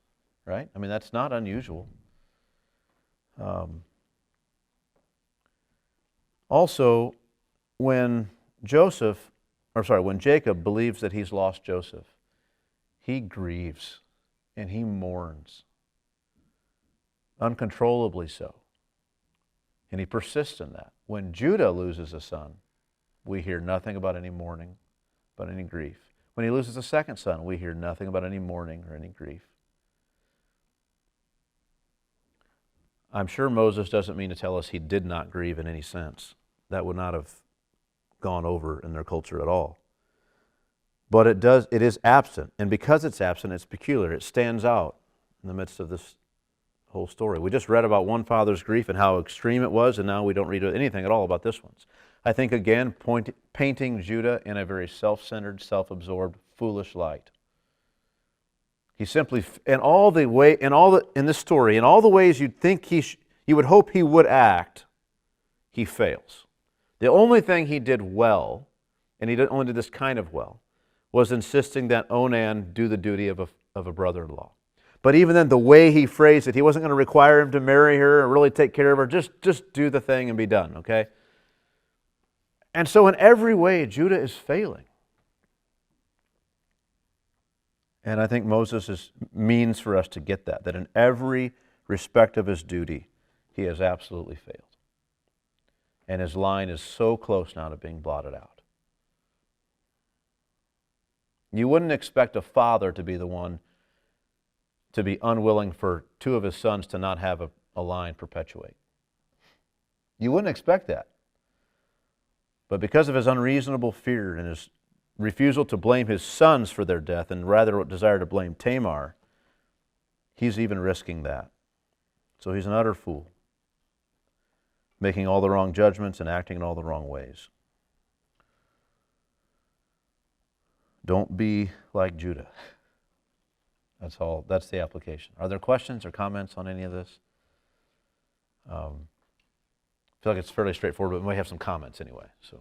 right? I mean, that's not unusual. Also, when Jacob believes that he's lost Joseph, he grieves and he mourns, uncontrollably so. And he persists in that. When Judah loses a son, we hear nothing about any mourning, about any grief. When he loses a second son, we hear nothing about any mourning or any grief. I'm sure Moses doesn't mean to tell us he did not grieve in any sense. That would not have gone over in their culture at all. But it is absent, and because it's absent, it's peculiar. It stands out in the midst of this whole story. We just read about one father's grief and how extreme it was, and now we don't read anything at all about this one's. I think, again, painting Judah in a very self-centered, self-absorbed, foolish light. He simply, in this story, in all the ways you'd think you would hope he would act, he fails. The only thing he did well, and he only did this kind of well, was insisting that Onan do the duty of a brother-in-law. But even then, the way he phrased it, he wasn't going to require him to marry her or really take care of her. Just do the thing and be done, okay? And so in every way, Judah is failing. And I think Moses means for us to get that in every respect of his duty, he has absolutely failed. And his line is so close now to being blotted out. You wouldn't expect a father to be the one to be unwilling for two of his sons to not have a line perpetuate. You wouldn't expect that. But because of his unreasonable fear and his refusal to blame his sons for their death and rather desire to blame Tamar, he's even risking that. So he's an utter fool, making all the wrong judgments and acting in all the wrong ways. Don't be like Judah. That's all. That's the application. Are there questions or comments on any of this? I feel like it's fairly straightforward, but we might have some comments anyway. So.